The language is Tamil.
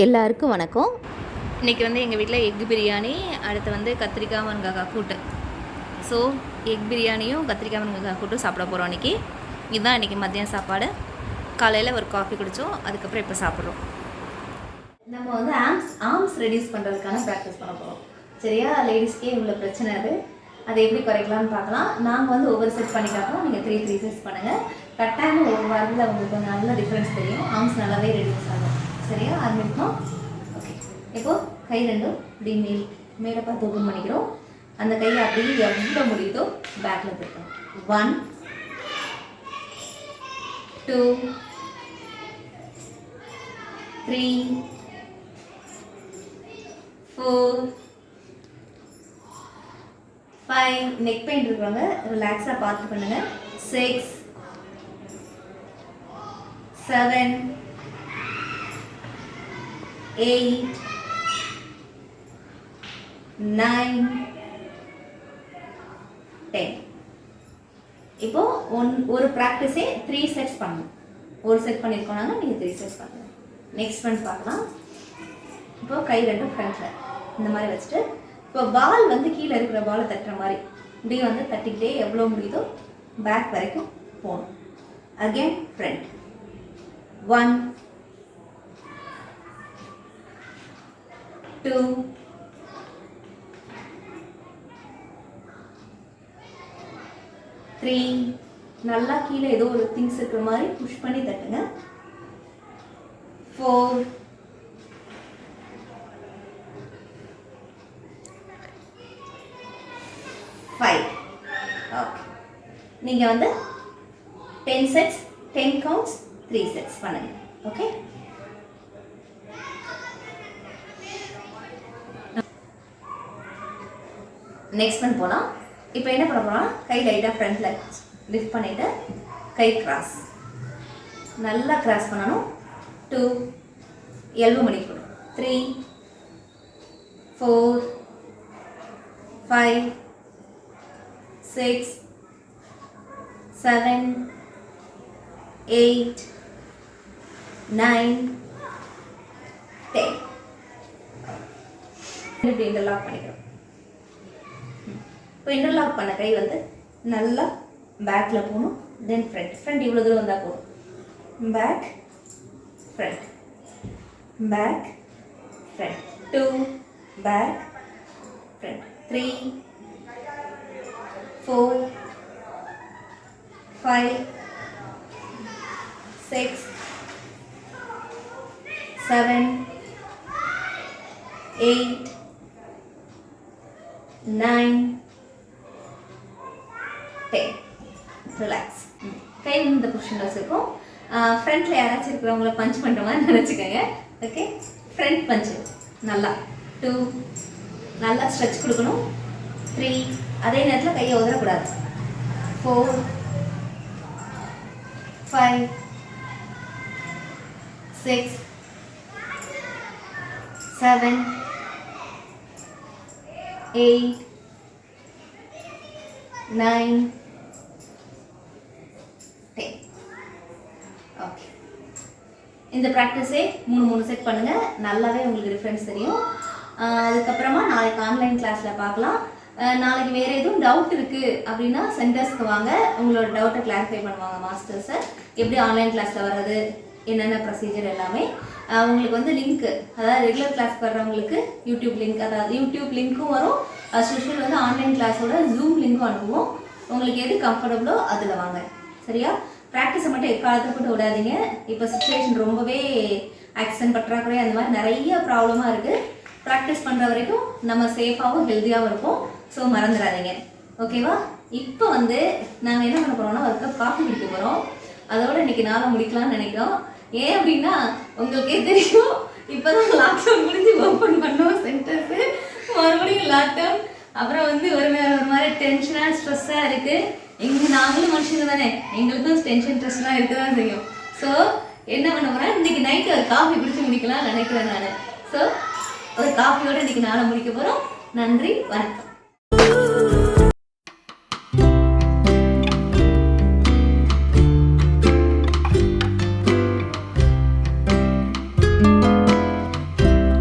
எல்லாருக்கும் வணக்கம். இன்றைக்கி வந்து எங்கள் வீட்டில் எக் பிரியாணி, அடுத்து வந்து கத்திரிக்காய் முருங்கைக்காய் கூட்டு. ஸோ எக் பிரியாணியும் கத்திரிக்காய் முருங்கைக்காய் கூட்டும் சாப்பிட போகிறோம் இன்றைக்கி. இதுதான் இன்றைக்கி மதியம் சாப்பாடு. காலையில் ஒரு காஃபி குடித்தோம், அதுக்கப்புறம் இப்போ சாப்பிட்றோம். நம்ம வந்து ஆர்ம்ஸ் ரெடியூஸ் பண்ணுறதுக்கான ப்ராக்டிஸ் பண்ண போகிறோம். சரியா? லேடிஸ்க்கே இவ்வளோ பிரச்சனை அதை எப்படி குறைக்கலாம்னு பார்க்கலாம். நாங்கள் வந்து ஒவ்வொரு செட் பண்ணி காட்டுறோம், நீங்கள் 3 செட்ஸ் பண்ணுங்கள். கட்டாயம் ஒரு வாரத்தில் உங்களுக்கு கொஞ்சம் நல்ல டிஃப்ரென்ஸ் தெரியும். ஆர்ம்ஸ் நல்லாவே ரெடியூஸ் ஆகும். சரியா? ஆரம்பிப்போம். ஓகே, இப்போது கை ரெண்டும் இப்படி மேலே பார்த்து ஓப்பன் பண்ணிக்கிறோம். அந்த கையை அப்படியே எவ்வளோ முடியுதோ பேக்கில் போட்டோம். 1 2 3 4 5. நெக் பெயின் இருக்கிறவங்க ரிலாக்ஸாக பார்த்து பண்ணுங்க. 6 7 8 9 10. இப்போ ஒரு ப்ராக்டிஸே 3 செட்ஸ் பண்ணணும். ஒரு செட் பண்ணியிருக்கோம் நாங்கள், நீங்கள் 3 செட்ஸ் பண்ணுங்க. நெக்ஸ்ட் ஃப்ரண்ட் பார்க்கலாம். இப்போ கை ரெண்டும் ஃப்ரண்ட்டில் இந்த மாதிரி வச்சுட்டு, இப்போ பால் வந்து கீழே இருக்கிற பாலை தட்டுற மாதிரி இப்படி வந்து தட்டிக்கிட்டே எவ்வளோ முடியுதோ பேக் வரைக்கும் போகணும். Again front. 1 2 3. நல்லா கீழே ஏதோ ஒரு திங்ஸ் இருக்கிற மாதிரி புஷ் பண்ணி தட்டுங்க. 4 5. ஓகே, நீங்கள் வந்து 10 செட்ஸ் 10 கவுண்ட்ஸ் 3 செட்ஸ் பண்ணுங்க. ஓகே, நெக்ஸ்ட் பண்ண போகலாம். இப்போ என்ன பண்ண போகிறோம்னா, கை லைட்டாக ஃப்ரண்ட்டில் லிஃப்ட் பண்ணிவிட்டு கை கிராஸ் நல்லா கிராஸ் பண்ணணும். 2 எல்போ மடிக்கணும். 3 4 5 6 7 8 9 10. இப்படி இன்டர்லாக் பண்ணிக்கிறோம். இப்போ இன்டர்லாக் பண்ண கை வந்து நல்லா பேக்கில் போகணும். தென் ஃப்ரண்ட் இவ்வளோ தூரம் வந்தால் போகும். Back front back front. 2 back front. 3 4 5 6 7 8 9 10. Relax. கை இந்த பொசிஷனில் வச்சுருக்கோம். ஃப்ரண்ட்டில் யாராச்சும் இருக்கிறவங்கள பஞ்ச் பண்ணுற மாதிரி நினச்சிக்கோங்க. ஓகே, ஃப்ரண்ட் பஞ்சு நல்லா. 2 நல்லா ஸ்ட்ரெச் கொடுக்கணும். 3 அதே நேரத்தில் கையை உதறக்கூடாது. 4 5 6 7 8 9 10. ஓகே, இந்த ப்ராக்டிஸே 3 செட் பண்ணுங்கள். நல்லாவே உங்களுக்கு டிஃப்ரென்ஸ் தெரியும். அதுக்கப்புறமா நாளைக்கு ஆன்லைன் கிளாஸில் பார்க்கலாம். நாளைக்கு வேறு எதுவும் டவுட் இருக்குது அப்படின்னா சென்டர்ஸ்க்கு வாங்க, உங்களோட டவுட்டை கிளாரிஃபை பண்ணுவாங்க மாஸ்டர்ஸை. எப்படி ஆன்லைன் கிளாஸில் வர்றது, என்னென்ன ப்ரொசீஜர் எல்லாமே உங்களுக்கு வந்து லிங்க்கு, அதாவது ரெகுலர் கிளாஸ் வர்றவங்களுக்கு யூடியூப் லிங்க், அதாவது யூடியூப் லிங்க்கும் வரும். ஸ்பெஷல் வந்து ஆன்லைன் கிளாஸோட ஜூம் லிங்க்கும் அனுப்புவோம். உங்களுக்கு எது கம்ஃபர்டபுளோ அதில் வாங்க. சரியா? ப்ராக்டிஸை மட்டும் எக்காலத்துக்கு போட்டு விடாதீங்க. இப்போ சுச்சுவேஷன் ரொம்பவே ஆக்சிடென்ட் பற்றாக்குறை அந்த மாதிரி நிறைய ப்ராப்ளமாக இருக்குது. ப்ராக்டிஸ் பண்ணுற வரைக்கும் நம்ம சேஃபாகவும் ஹெல்த்தியாகவும் இருப்போம். ஸோ மறந்துடாதீங்க. ஓகேவா? இப்போ வந்து நாங்கள் என்ன பண்ண போகிறோம்னா, ஒரு கப் காஃபி குடிக்க போகிறோம். அதோட இன்றைக்கி நாளை முடிக்கலாம்னு நினைக்கிறோம். ஏன் அப்படின்னா, உங்களுக்கே தெரியும், இப்போ தான் லாக்டவுன் முடிஞ்சு ஓப்பன் பண்ணோம் சென்டர்ஸு. மறுபடியும் லாக்டவுன். அப்புறம் வந்து ஒரு மாதிரி டென்ஷனாக ஸ்ட்ரெஸ்ஸாக இருக்குது. நாங்களும் மனுஷங்க தானே, எங்களுக்கும் டென்ஷன் ஸ்ட்ரெஸ்லாம் இருக்க தான் செய்யும். ஸோ என்ன பண்ண போகிறேன், இன்றைக்கி நைட்டு ஒரு காஃபி குடிச்சு முடிக்கலாம்னு நினைக்கிறேன் நான். ஸோ ஒரு காஃபியோடு இன்றைக்கி நாளை முடிக்க போகிறோம். நன்றி, வணக்கம்.